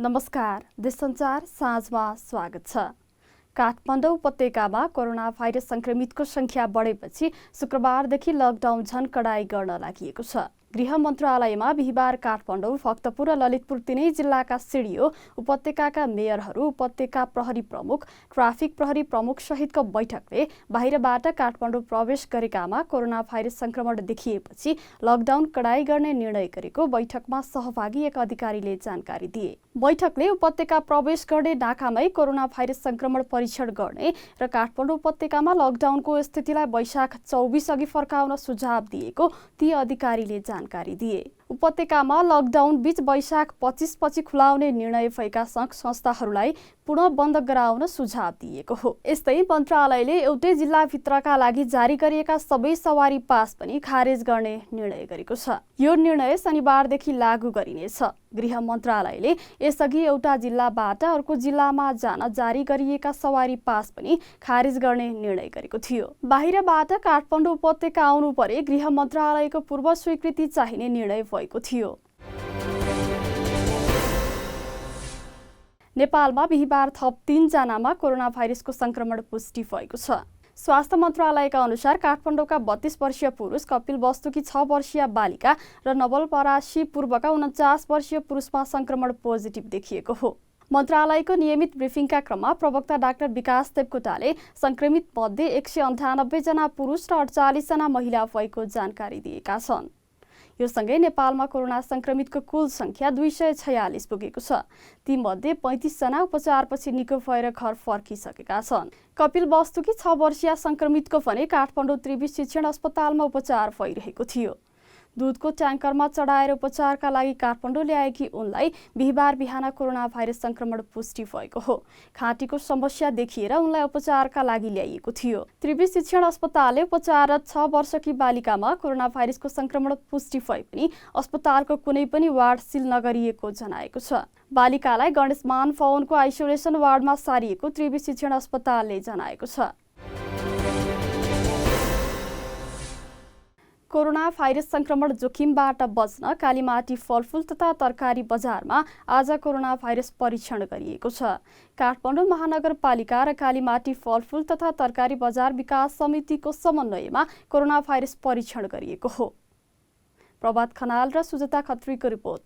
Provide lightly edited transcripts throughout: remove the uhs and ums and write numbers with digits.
नमस्कार, देश संचार साँझमा स्वागत छ। काठमाडौँ उपत्यकामा कोरोना भाइरस संक्रमितको संख्या बढेपछि शुक्रबारदेखि लकडाउन झन कडाई गर्न लागि छ। गृह मन्त्रालयमा बिहिबार काठमाडौँ, भक्तपुर र ललितपुर तीनै जिल्लाका सिडिओ, उपत्यकाका मेयरहरू, उपत्यका प्रहरी प्रमुख, ट्राफिक प्रहरी प्रमुख सहितको बैठकले बाहिरबाट काठमाडौँ प्रवेश गरेकामा कोरोना भाइरस संक्रमण देखिएपछि लकडाउन कडाई गर्ने निर्णय गरेको बैठकमा सहभागी एक अधिकारीले जानकारी दिए। बैठकले उपत्यका प्रवेश गर्ने नाकामै कोरोना भाइरस संक्रमण परीक्षण गर्ने र काठमाडौँ उपत्यकामा लकडाउनको स्थितिलाई वैशाख 24 अघि फर्काउन सुझाव दिएको ती अधिकारीले जानकारी दिए। उपत्यकामा लकडाउन बीच वैशाख 25 पछि खुलाउने निर्णय भएका सङ्घ संस्थाहरूलाई पुनः बन्द गराउन सुझाव दिएको हो। यस्तै मन्त्रालयले एउटै जिल्लाभित्रका लागि जारी गरिएका सबै सवारी पास पनि खारेज गर्ने निर्णय गरेको छ। यो निर्णय शनिबारदेखि लागू गरिनेछ। गृह मन्त्रालयले यसअघि एउटा जिल्लाबाट अर्को जिल्लामा जान जारी गरिएका सवारी पास पनि खारेज गर्ने निर्णय गरेको थियो। बाहिरबाट काठमाडौँ उपत्यका आउनु परे गृह मन्त्रालयको पूर्व स्वीकृति चाहिने निर्णय भएको थियो। नेपालमा बिहिबार थप 3 जनामा कोरोना भाइरसको संक्रमण पुष्टि भएको छ। स्वास्थ्य मन्त्रालयका अनुसार काठमाडौँका 32 वर्षीय पुरुष, कपिलवस्तुकी 6 वर्षीय बालिका र नवलपरासी पूर्वका 49 वर्षीय पुरुषमा संक्रमण पोजिटिभ देखिएको हो। मन्त्रालयको नियमित ब्रिफिङका क्रममा प्रवक्ता डाक्टर विकास देवकोटाले संक्रमित मध्ये 198 जना पुरुष र 48 जना महिला भएको जानकारी दिएका छन्। यो सँगै नेपालमा कोरोना संक्रमितको कुल संख्या 246 पुगेको छ। ती मध्ये 35 जना उपचारपछि निको भएर घर फर्किसकेका छन्। कपिलवस्तुकी 6 वर्षीय संक्रमितको भने काठमाडौँ त्रिवी शिक्षण अस्पतालमा उपचार भइरहेको थियो। दूधको ट्याङ्करमा चढाएर उपचारका लागि काठमाडौँ ल्याएकी उनलाई बिहिबार बिहान कोरोना भाइरस संक्रमण पुष्टि भएको हो। खाँटीको समस्या देखिएर उनलाई उपचारका लागि ल्याइएको थियो। त्रिवी शिक्षण अस्पतालले उपचाररत 6 वर्षकी बालिकामा कोरोना भाइरसको संक्रमण पुष्टि भए पनि अस्पतालको कुनै पनि वार्ड सिल नगरिएको जनाएको छ। बालिकालाई गणेशमान भवनको आइसोलेसन वार्डमा सारिएको त्रिवी शिक्षण अस्पतालले जनाएको छ। कोरोना भाइरस संक्रमण जोखिमबाट बच्न कालीमाटी फलफुल तथा तरकारी बजारमा आज कोरोना भाइरस परीक्षण गरिएको छ। काठमाडौँ महानगरपालिका र कालीमाटी फलफुल तथा तरकारी बजार विकास समितिको समन्वयमा कोरोना भाइरस परीक्षण गरिएको हो। प्रभात खनाल र सुजता खत्रीको रिपोर्ट।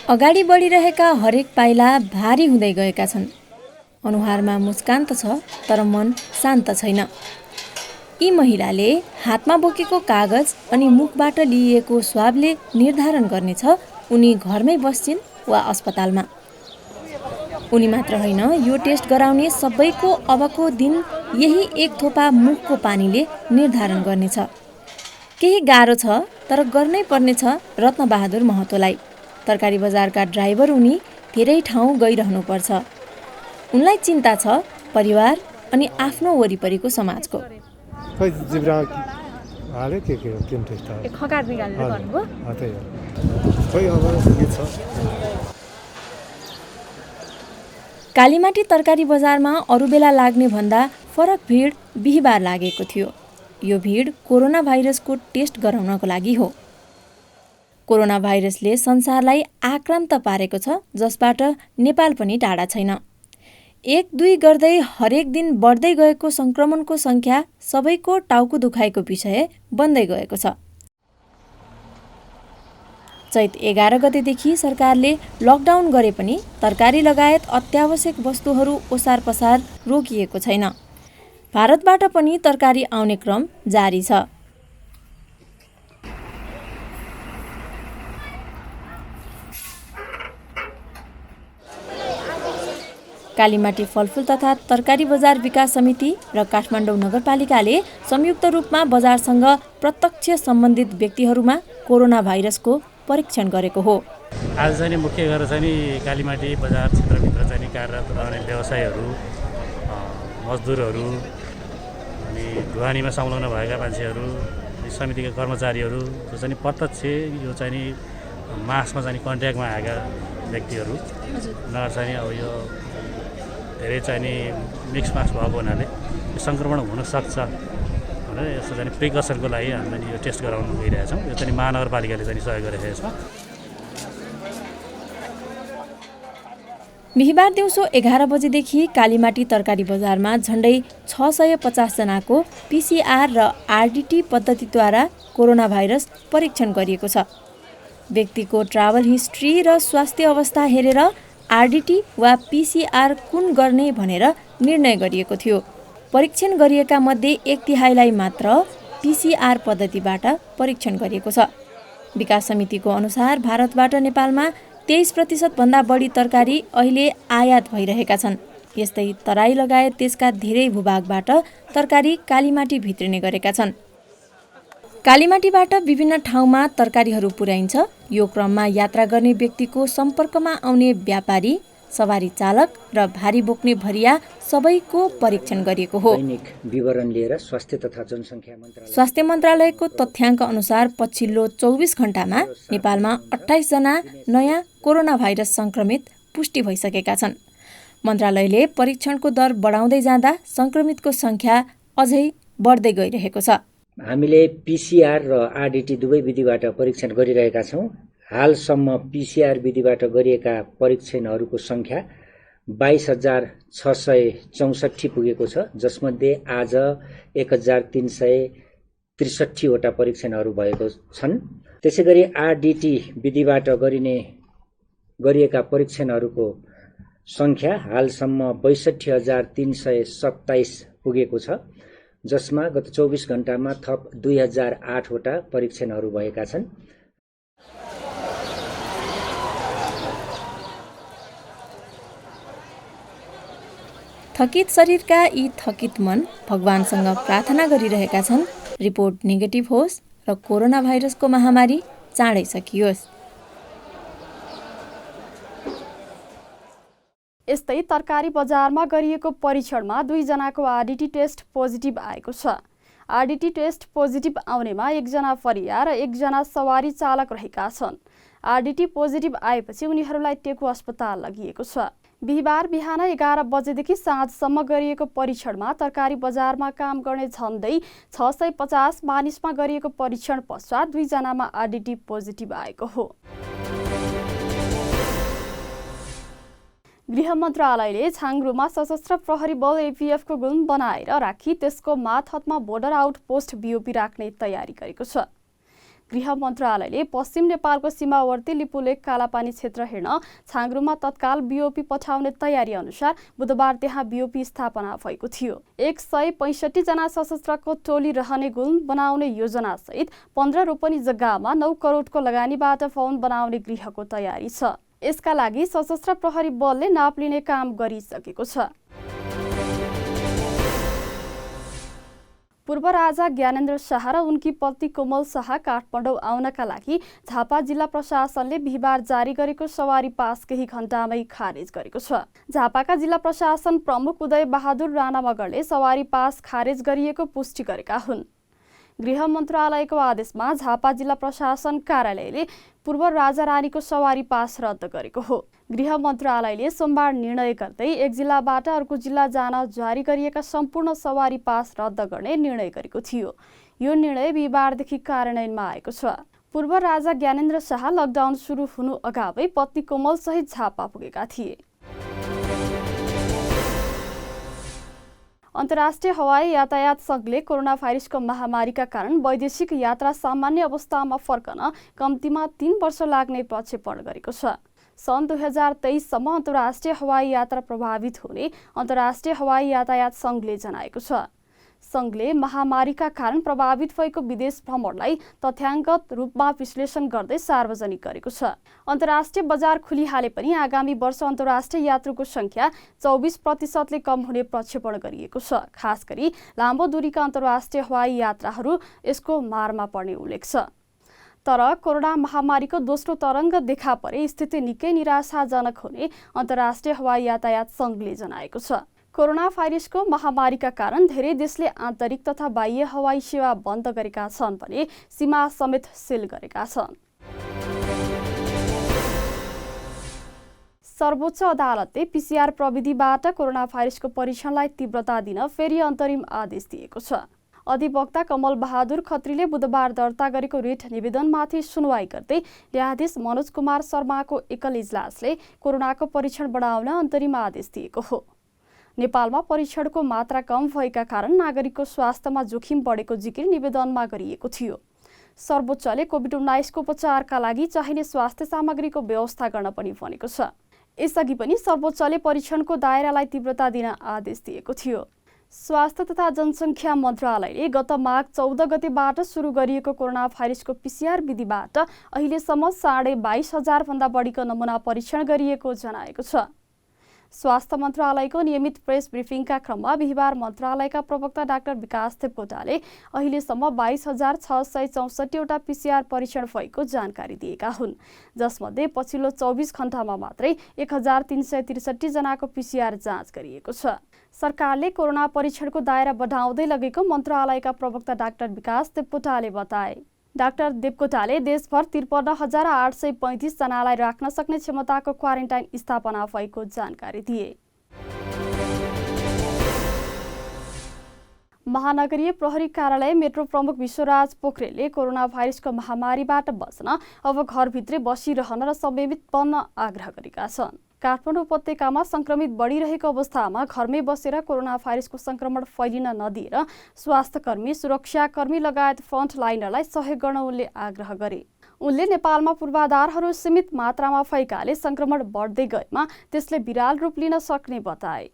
अगाडि बढिरहेका हरेक पाइला भारी हुँदै गएका छन्। अनुहारमा मुस्कान त छ, तर मन शान्त छैन। यी महिलाले हातमा बोकेको कागज अनि मुखबाट लिइएको स्वाबले निर्धारण गर्नेछ उनी घरमै बस्छिन् वा अस्पतालमा। उनी मात्र होइन, यो टेस्ट गराउने सबैको अबको दिन यही एक थोपा मुखको पानीले निर्धारण गर्नेछ। केही गाह्रो छ, तर गर्नै पर्नेछ रत्नबहादुर महतोलाई। तरकारी बजारका ड्राइभर उनी धेरै ठाउँ गइरहनुपर्छ। उनलाई चिन्ता छ परिवार अनि आफ्नो वरिपरिको समाजको। कालीमाटी तरकारी बजारमा अरू बेला लाग्ने भन्दा फरक भिड बिहिबार लागेको थियो। यो भिड कोरोना भाइरसको टेस्ट गराउनको लागि हो। कोरोना भाइरसले संसारलाई आक्रान्त पारेको छ, जसबाट नेपाल पनि टाढा छैन। 1-2 गर्दै हरेक दिन बढ्दै गएको संक्रमणको संख्या सबैको टाउको दुखाइको विषय बन्दै गएको छ। चैत 11 गतेदेखि सरकारले लकडाउन गरे पनि तरकारी लगायत अत्यावश्यक वस्तुहरू ओसार पसार रोकिएको छैन। भारतबाट पनि तरकारी आउने क्रम जारी छ। कालीमाटी फलफुल तथा तरकारी बजार विकास समिति र काठमाडौँ नगरपालिकाले संयुक्त रूपमा बजारसँग प्रत्यक्ष सम्बन्धित व्यक्तिहरूमा कोरोना भाइरसको परीक्षण गरेको हो। आज चाहिँ मुख्य गरेर चाहिँ कालीमाटी बजार क्षेत्रभित्र चाहिँ कार्यरत रहने व्यवसायीहरू, मजदुरहरू अनि ढुवानीमा संलग्न भएका मान्छेहरू, समितिका कर्मचारीहरू जो चाहिँ प्रत्यक्ष यो चाहिँ मासमा चाहिँ कन्ट्याक्टमा आएका व्यक्तिहरू नगर चाहिँ अब यो धेरै चाहिँ मिक्स माक्स भएको हुनाले संक्रमण हुन सक्छ भनेर यसो चाहिँ प्रिकसनको लागि हामीले यो टेस्ट गराउन गइरहेछौँ। यो चाहिँ महानगरपालिकाले चाहिँ सहयोग गरिरहेको छ। बिहिबार दिउँसो 11 बजेदेखि कालीमाटी तरकारी बजारमा झण्डै 650 जनाको PCR र RDT पद्धतिद्वारा कोरोना भाइरस परीक्षण गरिएको छ। व्यक्तिको ट्राभल हिस्ट्री र स्वास्थ्य अवस्था हेरेर RDT वा PCR कुन गर्ने भनेर निर्णय गरिएको थियो। परीक्षण गरिएका मध्ये 1/3 मात्र PCR पद्धतिबाट परीक्षण गरिएको छ। विकास समितिको अनुसार भारतबाट नेपालमा 23% भन्दा बढी तरकारी अहिले आयात भइरहेका छन्। यस्तै तराई लगायत देशका धेरै भूभागबाट तरकारी कालीमाटी भित्रिने गरेका छन्। कालीमाटीबाट विभिन्न ठाउँमा तरकारीहरू पुर्याइन्छ। यो क्रममा यात्रा गर्ने व्यक्तिको सम्पर्कमा आउने व्यापारी, सवारी चालक र भारी बोक्ने भरिया सबैको परीक्षण गरिएको हो। दैनिक विवरण लिएर स्वास्थ्य मन्त्रालयको तथ्याङ्क अनुसार पछिल्लो 24 घण्टामा नेपालमा 28 जना नयाँ कोरोना भाइरस संक्रमित पुष्टि भइसकेका छन्। मन्त्रालयले परीक्षणको दर बढाउँदै जाँदा संक्रमितको संख्या अझै बढ्दै गइरहेको छ। हामीले PCR र RDT दुवै विधिबाट परीक्षण गरिरहेका छौँ। हालसम्म PCR विधिबाट गरिएका परीक्षणहरूको संख्या 22,664 पुगेको छ, जसमध्ये आज 1,363 वटा परीक्षणहरू भएको छन्। त्यसैगरी RDT विधिबाट गरिएका परीक्षणहरूको संख्या हालसम्म 62,327 पुगेको छ, जसमा गत 24 घण्टामा थप 2008 वटा परीक्षणहरू भएका छन्। थकित शरीरका यी थकित मन भगवानसँग प्रार्थना गरिरहेका छन् रिपोर्ट नेगेटिभ होस् र कोरोना भाइरसको महामारी चाँडै सकियोस्। यस्तै तरकारी बजारमा गरिएको परीक्षणमा 2 जनाको RDT टेस्ट पोजिटिभ आएको छ। RDT टेस्ट पोजिटिभ आउनेमा 1 जना फरिया र 1 जना सवारी चालक रहेका छन्। RDT पोजिटिभ आएपछि उनीहरूलाई टेकु अस्पताल लगिएको छ। बिहिबार बिहान 11 बजेदेखि साँझसम्म गरिएको परीक्षणमा तरकारी बजारमा काम गर्ने झन्डै 650 मानिसमा गरिएको परीक्षण पश्चात 2 जनामा RDT पोजिटिभ आएको हो। गृह मन्त्रालयले छाङ्ग्रुमा सशस्त्र प्रहरी बल APF को गुण बनाएर राखी त्यसको मातहतमा बोर्डर आउटपोस्ट BOP राख्ने तयारी गरेको छ। गृह मन्त्रालयले पश्चिम नेपालको सीमावर्ती लिपुलेक कालापानी क्षेत्र हेर्न छाङ्ग्रुमा तत्काल BOP पठाउने तयारी अनुसार बुधबार त्यहाँ BOP स्थापना भएको थियो। 165 जना सशस्त्रको टोली रहने गुण बनाउने योजना सहित 15 रोपनी जग्गामा 9 करोडको लगानीबाट भवन बनाउने गृहको तयारी छ। यसका लागि सशस्त्र प्रहरी बलले नाप लिने काम गरिसकेको छ। पूर्व राजा ज्ञानेन्द्र शाह र उनकी पत्नी कोमल शाह काठमाडौँ आउनका लागि झापा जिल्ला प्रशासनले बिहिबार जारी गरेको सवारी पास केही घण्टामै खारेज गरेको छ। झापाका जिल्ला प्रशासन प्रमुख उदय बहादुर राणा मगरले सवारी पास खारेज गरिएको पुष्टि गरेका हुन्। गृह मन्त्रालयको आदेशमा झापा जिल्ला प्रशासन कार्यालयले पूर्व राजा रानीको सवारी पास रद्द गरेको हो। गृह मन्त्रालयले सोमबार निर्णय गर्दै एक जिल्लाबाट अर्को जिल्ला जान जारी गरिएका सम्पूर्ण सवारी पास रद्द गर्ने निर्णय गरेको थियो। यो निर्णय बिहिबारदेखि कार्यान्वयनमा आएको छ। पूर्व राजा ज्ञानेन्द्र शाह लकडाउन सुरु हुनु अगावै पत्नी कोमल सहित झापा पुगेका थिए। अन्तर्राष्ट्रिय हवाई यातायात सङ्घले कोरोना भाइरसको महामारीका कारण वैदेशिक यात्रा सामान्य अवस्थामा फर्कन कम्तीमा 3 वर्ष लाग्ने प्रक्षेपण गरेको छ। सन् 2023 सम्म अन्तर्राष्ट्रिय हवाई यात्रा प्रभावित हुने अन्तर्राष्ट्रिय हवाई यातायात सङ्घले जनाएको छ। सङ्घले महामारीका कारण प्रभावित भएको विदेश भ्रमणलाई तथ्याङ्कगत रूपमा विश्लेषण गर्दै सार्वजनिक गरेको छ। अन्तर्राष्ट्रिय बजार खुलिहाले पनि आगामी वर्ष अन्तर्राष्ट्रिय यात्रुको सङ्ख्या 24% कम हुने प्रक्षेपण गरिएको छ। खास गरी लामो दूरीका अन्तर्राष्ट्रिय हवाई यात्राहरू यसको मारमा पर्ने उल्लेख छ। तर कोरोना महामारीको दोस्रो तरङ्ग देखा परे स्थिति निकै निराशाजनक हुने अन्तर्राष्ट्रिय हवाई यातायात सङ्घले जनाएको छ। कोरोना भाइरसको महामारीका कारण धेरै देशले आन्तरिक तथा बाह्य हवाई सेवा बन्द गरेका छन् भने सीमा समेत सिल गरेका छन्। सर्वोच्च अदालतले PCR प्रविधिबाट कोरोना भाइरसको परीक्षणलाई तीव्रता दिन फेरि अन्तरिम आदेश दिएको छ। अधिवक्ता कमल बहादुर खत्रीले बुधबार दर्ता गरेको रिट निवेदनमाथि सुनवाई गर्दै न्यायाधीश मनोज कुमार शर्माको एकल इजलासले कोरोनाको परीक्षण बढाउन अन्तरिम आदेश दिएको हो। नेपालमा परीक्षणको मात्रा कम भएका कारण नागरिकको स्वास्थ्यमा जोखिम बढेको जिकिर निवेदनमा गरिएको थियो। सर्वोच्चले कोभिड-19 को उपचारका लागि चाहिने स्वास्थ्य सामग्रीको व्यवस्था गर्न पनि भनेको छ। यसअघि पनि सर्वोच्चले परीक्षणको दायरालाई तीव्रता दिन आदेश दिएको थियो। स्वास्थ्य तथा जनसङ्ख्या मन्त्रालयले गत माघ 14 गतेबाट सुरु गरिएको कोरोना भाइरसको PCR विधिबाट अहिलेसम्म 22,500 भन्दा बढीको नमुना परीक्षण गरिएको जनाएको छ। स्वास्थ्य मन्त्रालयको नियमित प्रेस ब्रिफिङका क्रममा बिहिबार मन्त्रालयका प्रवक्ता डाक्टर विकास देवकोटाले अहिलेसम्म 22,664 वटा PCR परीक्षण भएको जानकारी दिएका हुन्, जसमध्ये पछिल्लो 24 घण्टामा मात्रै 1,363 जनाको PCR जाँच गरिएको छ। सरकारले कोरोना परीक्षणको दायरा बढाउँदै लगेको मन्त्रालयका प्रवक्ता डाक्टर विकास देवकोटाले बताए। डाक्टर देवकोटाले देशभर 53,835 जनालाई राख्न सक्ने क्षमताको क्वारेन्टाइन स्थापना भएको जानकारी दिए। महानगरीय प्रहरी कार्यालय मेट्रो प्रमुख विश्वराज पोखरेलले कोरोना भाइरसको महामारीबाट बच्न अब घरभित्रै बसिरहन र संयमित बन्न आग्रह गरेका छन्। काठमाडौँ उपत्यकामा संक्रमित बढिरहेको अवस्थामा घरमै बसेर कोरोना भाइरसको संक्रमण फैलिन नदिएर स्वास्थ्यकर्मी, सुरक्षाकर्मी लगायत फ्रन्ट लाइनरलाई सहयोग गर्न उनले आग्रह गरे। उनले नेपालमा पूर्वाधारहरू सीमित मात्रामा भएकाले संक्रमण बढ्दै गएमा त्यसले विराल रूप लिन सक्ने बताए।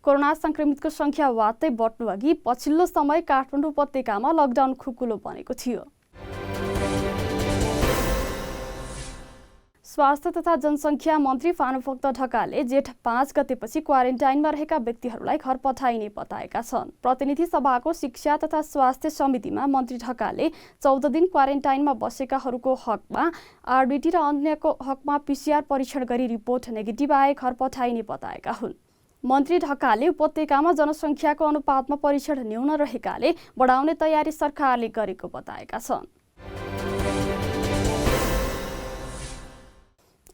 कोरोना संक्रमितको संख्या वात्तै बढ्नु अघि पछिल्लो समय काठमाडौँ उपत्यकामा लकडाउन खुकुलो बनेको थियो। स्वास्थ्य तथा जनसङ्ख्या मन्त्री भानुभक्त ढकालले जेठ 5 गतेपछि क्वारेन्टाइनमा रहेका व्यक्तिहरूलाई घर पठाइने बताएका छन्। प्रतिनिधि सभाको शिक्षा तथा स्वास्थ्य समितिमा मन्त्री ढकालले 14 दिन क्वारेन्टाइनमा बसेकाहरूको हकमा आरबिटी र अन्यको हकमा PCR परीक्षण गरी रिपोर्ट नेगेटिभ आए घर पठाइने बताएका हुन्। मन्त्री ढकालले उपत्यकामा जनसङ्ख्याको अनुपातमा परीक्षण न्यून रहेकाले बढाउने तयारी सरकारले गरेको बताएका छन्।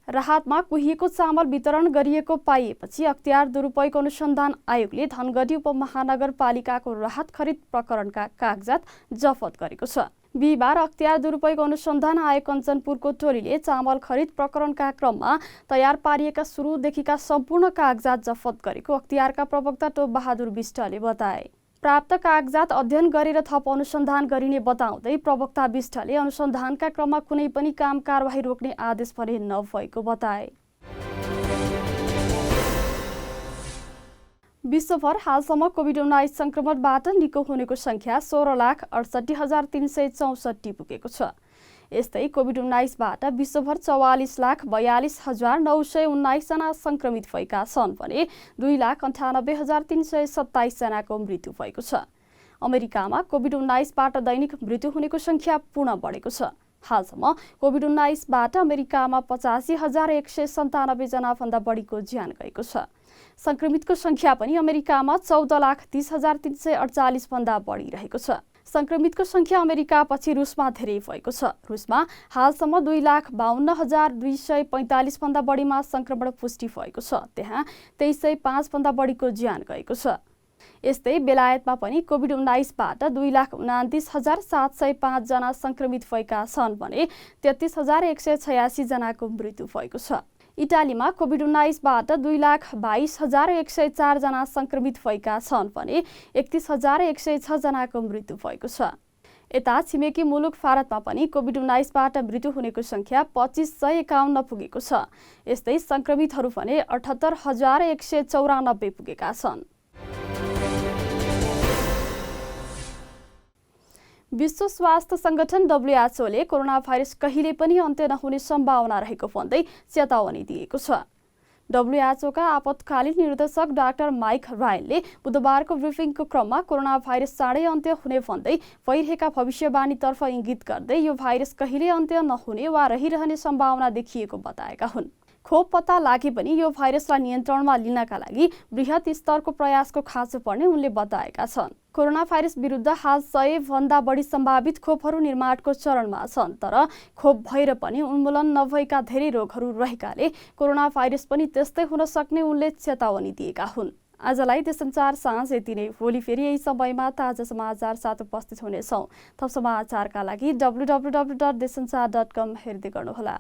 राहतमा कुहिएको चामल वितरण गरिएको पाइएपछि अख्तियार दुरुपयोग अनुसन्धान आयोगले धनगढी उपमहानगरपालिकाको राहत खरिद प्रकरणका कागजात जफत गरेको छ। बिहिबार अख्तियार दुरुपयोग अनुसन्धान आयोग कञ्चनपुरको टोलीले चामल खरिद प्रकरणका क्रममा तयार पारिएका सुरुदेखिका सम्पूर्ण कागजात जफत गरेको अख्तियारका प्रवक्ता टोप बहादुर विष्टले बताए। प्राप्त कागजात अध्ययन गरेर थप अनुसन्धान गरिने बताउँदै प्रवक्ता विष्टले अनुसन्धानका क्रममा कुनै पनि काम कारबाही रोक्ने आदेश भने नभएको बताए। विश्वभर हालसम्म कोभिड-19 संक्रमणबाट निको हुनेको संख्या 16,68,364 पुगेको छ। यस्तै कोभिड-19बाट विश्वभर 44,42,919 जना संक्रमित भएका छन् भने 2,98,327 जनाको मृत्यु भएको छ। अमेरिकामा कोभिड-19बाट दैनिक मृत्यु हुनेको संख्या पुनः बढेको छ। हालसम्म कोभिड-19बाट अमेरिकामा 85,197 जनाभन्दा बढीको ज्यान गएको छ। संक्रमितको संख्या पनि अमेरिकामा 14,30,348 भन्दा बढी रहेको छ। संक्रमितको संख्या अमेरिकापछि रुसमा धेरै भएको छ। रुसमा हालसम्म 2,52,245 भन्दा बढीमा संक्रमण पुष्टि भएको छ। त्यहाँ 2305 भन्दा बढीको ज्यान गएको छ। यस्तै बेलायतमा पनि कोभिड-19बाट 2,29,705 जना संक्रमित भएका छन् भने 33,186 जनाको मृत्यु भएको छ। इटालीमा कोभिड-19बाट 2,22,104 जना संक्रमित भएका छन् भने 31,106 जनाको मृत्यु भएको छ। यता छिमेकी मुलुक भारतमा पनि कोभिड-19बाट मृत्यु हुनेको संख्या 2,551 पुगेको छ। यस्तै संक्रमितहरू भने 78,194 पुगेका छन्। विश्व स्वास्थ्य संगठन WHO कोरोना भाइरस कहिले पनि अन्त्य नहुने सम्भावना रहेको भन्दै चेतावनी दिएको छ। WHO का आपतकालीन निर्देशक डाक्टर माइक रायनले बुधबारको ब्रिफिङको क्रममा कोरोना भाइरस चाँडै अन्त्य हुने भन्दै भइरहेका भविष्यवाणीतर्फ इङ्गित गर्दै यो भाइरस कहिले अन्त्य नहुने वा रहिरहने सम्भावना देखिएको बताएका हुन्। खोप पत्ता लागे पनि यो भाइरसलाई नियन्त्रणमा लिनका लागि बृहत स्तरको प्रयासको खाँचो पर्ने उनले बताएका छन्। कोरोना भाइरस विरुद्ध हाल 100 भन्दा बढी सम्भावित खोपहरू निर्माणको चरणमा छन्, तर खोप भएर पनि उन्मूलन नभएका धेरै रोगहरू रहेकाले कोरोना भाइरस पनि त्यस्तै हुन सक्ने उनले चेतावनी दिएका हुन्। आजलाई देशसञ्चार साँझ यति नै। भोलि फेरि यही समयमा ताजा समाचार साथ उपस्थित हुनेछौँ। थप समाचारका लागि www.desanchar.com हेर्दै गर्नुहोला।